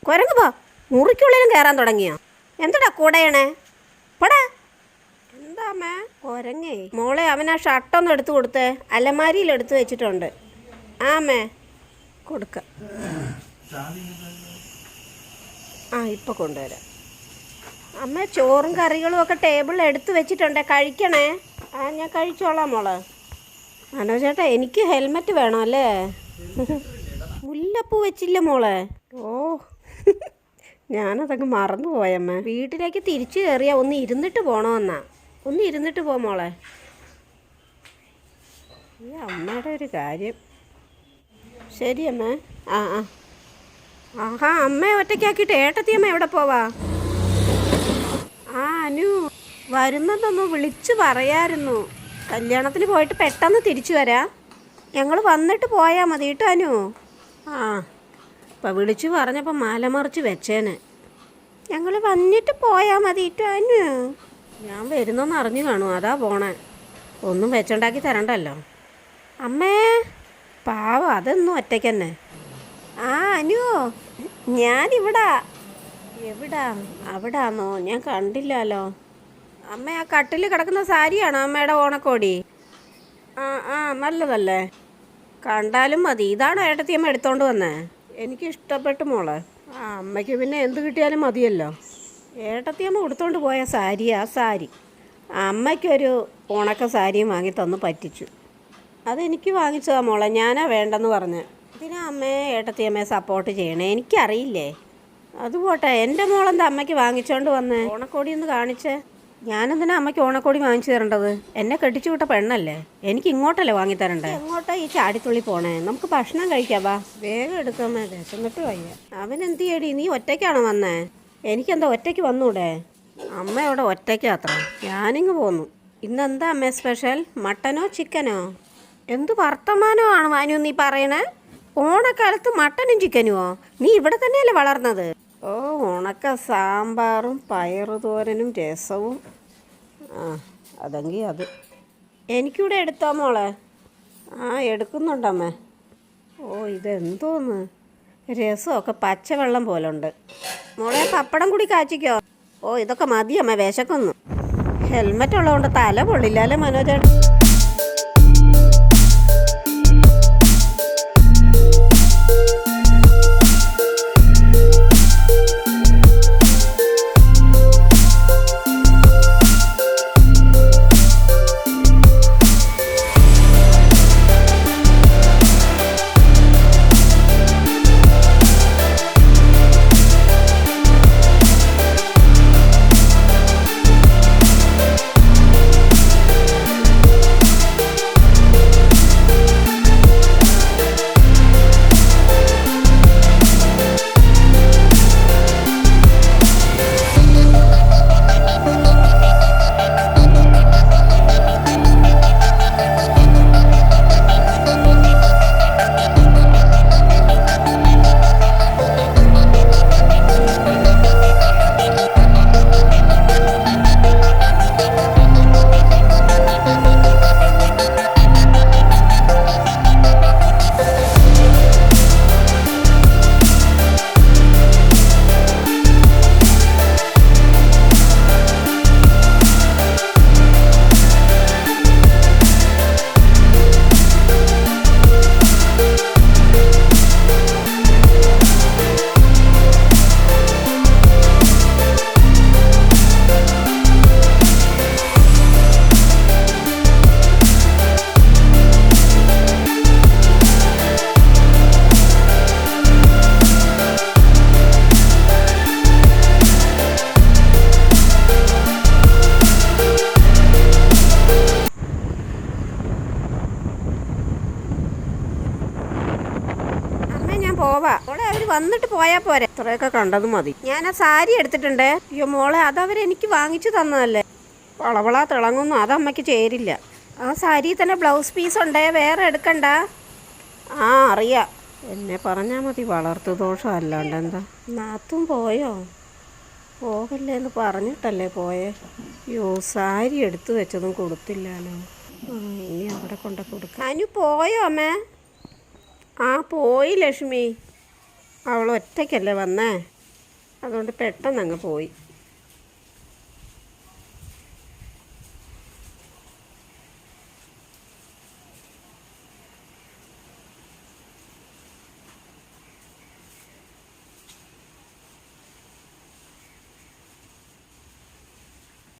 കുരങ്ങ് പോ. മുറിക്കുള്ളിലും കയറാൻ തുടങ്ങിയോ? എന്താടാ കൂടെയണേ? പോടാ. എന്താ അമ്മേ കുരങ്ങേ? മോളെ അവൻ ആ ഷർട്ടൊന്ന് എടുത്തു കൊടുത്തേ. അലമാരിയിൽ എടുത്തു വെച്ചിട്ടുണ്ട്. ആ അമ്മേ കൊടുക്ക. ആ ഇപ്പം കൊണ്ടുവരാം. അമ്മ ചോറും കറികളും ഒക്കെ ടേബിളിൽ എടുത്ത് വെച്ചിട്ടുണ്ട്, കഴിക്കണേ. ആ ഞാൻ കഴിച്ചോളാം മോളെ. മനോജേട്ടാ എനിക്ക് ഹെൽമെറ്റ് വേണം അല്ലേ? മുല്ലപ്പൂ വെച്ചില്ല മോളെ. ഓ ഞാനതൊക്കെ മറന്നു പോയമ്മ. വീട്ടിലേക്ക് തിരിച്ചു കയറിയാ ഒന്ന് ഇരുന്നിട്ട് പോകണമെന്നാ. ഒന്ന് ഇരുന്നിട്ട് പോ മോളെ. ഈ അമ്മയുടെ ഒരു കാര്യം. ശരി അമ്മ. ആ ആ ആഹാ അമ്മയെ ഒറ്റയ്ക്കാക്കിയിട്ട് ഏട്ടത്തിയമ്മ എവിടെ പോവാ? ആ അനു വരുന്നതൊന്ന് വിളിച്ചു പറയായിരുന്നു. കല്യാണത്തിന് പോയിട്ട് പെട്ടെന്ന് തിരിച്ചു വരാം. ഞങ്ങൾ വന്നിട്ട് പോയാൽ മതി കേട്ടോ അനു. ആ ഇപ്പം വിളിച്ചു പറഞ്ഞപ്പോൾ മാലമറിച്ച് വെച്ചേനെ. ഞങ്ങൾ വന്നിട്ട് പോയാൽ മതി കേട്ടോ അനു. ഞാൻ വരുന്നെന്ന് അറിഞ്ഞു കാണും, അതാ പോണേ. ഒന്നും വെച്ചുണ്ടാക്കി തരണ്ടല്ലോ. അമ്മേ പാവം അതൊന്നും ഒറ്റയ്ക്ക് തന്നെ. ആ അനു ഞാനിവിടാ. എവിടാ? അവിടാന്നോ? ഞാൻ കണ്ടില്ലല്ലോ. അമ്മ ആ കട്ടിൽ കിടക്കുന്ന സാരിയാണോ അമ്മയുടെ ഓണക്കോടി? ആ ആ നല്ലതല്ലേ, കണ്ടാലും മതി. ഇതാണോ ഏട്ടത്തിയമ്മ എടുത്തോണ്ട് വന്നേ? എനിക്ക് ഇഷ്ടപ്പെട്ടു മോളെ. ആ അമ്മയ്ക്ക് പിന്നെ എന്ത് കിട്ടിയാലും മതിയല്ലോ. ഏട്ടത്തിയമ്മ എടുത്തോണ്ട് പോയ സാരിയാ സാരി. അമ്മയ്ക്കൊരു ഉണക്ക സാരിയും വാങ്ങി തന്ന് പറ്റിച്ചു. അതെനിക്ക് വാങ്ങിച്ചതാ മോളെ, ഞാനാ വേണ്ടെന്ന് പറഞ്ഞ്. ഇതിനാ അമ്മയെ ഏട്ടത്തിയമ്മയെ സപ്പോർട്ട് ചെയ്യണേ? എനിക്കറിയില്ലേ. അതുപോട്ടെ, എൻ്റെ മോളെന്താ അമ്മയ്ക്ക് വാങ്ങിച്ചോണ്ട് വന്നേ? ഓണക്കോടി ഒന്ന് കാണിച്ചേ. ഞാനെന്തിനാ അമ്മയ്ക്ക് ഓണക്കോടി വാങ്ങിച്ചു തരേണ്ടത്? എന്നെ കെട്ടിച്ചു വിട്ട പെണ്ണല്ലേ, എനിക്ക് ഇങ്ങോട്ടല്ലേ വാങ്ങിത്തരണ്ടേ? എങ്ങോട്ടാ ഈ ചാടിത്തുള്ളി പോണേ? നമുക്ക് ഭക്ഷണം കഴിക്കാം, വാ. വേഗം എടുക്കാമേ, എന്നിട്ട് വയ്യ. അവൻ എന്ത് ചെയ്യടി? നീ ഒറ്റയ്ക്കാണോ വന്നേ? എനിക്കെന്താ ഒറ്റയ്ക്ക് വന്നൂടെ? അമ്മ ഇവിടെ ഒറ്റയ്ക്കാത്ര. ഞാനിങ്ങ് പോന്നു. ഇന്നെന്താ അമ്മേ സ്പെഷ്യൽ? മട്ടനോ ചിക്കനോ? എന്ത് വർത്തമാനോ ആണ് വാനു നീ പറയണേ? ഓണക്കാലത്ത് മട്ടനും ചിക്കനുമോ? നീ ഇവിടെ തന്നെയല്ലേ വളർന്നത്? ഓ ഉണക്ക സാമ്പാറും പയറുതോരനും രസവും. ആ അതെങ്കിൽ അത് എനിക്കൂടെ എടുത്തോ മോളെ. ആ എടുക്കുന്നുണ്ടമ്മേ. ഓ ഇതെന്തോന്ന് രസമൊക്കെ പച്ചവെള്ളം പോലെ ഉണ്ട്. മോളെ പപ്പടം കൂടി കാച്ചിക്കോ. ഓ ഇതൊക്കെ മതിയമ്മ, വിശക്കൊന്നു. ഹെൽമെറ്റ് ഉള്ളതുകൊണ്ട് തല പൊള്ളില്ല അല്ലേ മനോജേട്ടൻ? പോവാ മോളെ, അവർ വന്നിട്ട് പോയാൽ പോരെ? ഇത്രയൊക്കെ കണ്ടതും മതി. ഞാൻ ആ സാരി എടുത്തിട്ടുണ്ട്. അയ്യോ മോളെ, അതവരെനിക്ക് വാങ്ങിച്ചു തന്നതല്ലേ. വളവളാ തിളങ്ങുന്നു, അതമ്മയ്ക്ക് ചേരില്ല. ആ സാരി തന്നെ ബ്ലൗസ് പീസ് ഉണ്ടേ, വേറെ എടുക്കണ്ട. ആ അറിയാം, എന്നെ പറഞ്ഞാൽ മതി. വളർത്തു ദോഷം അല്ലാണ്ട് എന്താ. നാത്തും പോയോ? പോകല്ലേ എന്ന് പറഞ്ഞിട്ടല്ലേ പോയേ? അയ്യോ സാരി എടുത്തു വെച്ചതും കൊടുത്തില്ലല്ലോ. ഇനി അവിടെ കൊണ്ട് കൊടുക്കാം. അനു പോയോ അമ്മേ? ആ പോയി ലക്ഷ്മി. അവൾ ഒറ്റയ്ക്കല്ലേ വന്നേ, അതുകൊണ്ട് പെട്ടെന്ന് അങ്ങ് പോയി.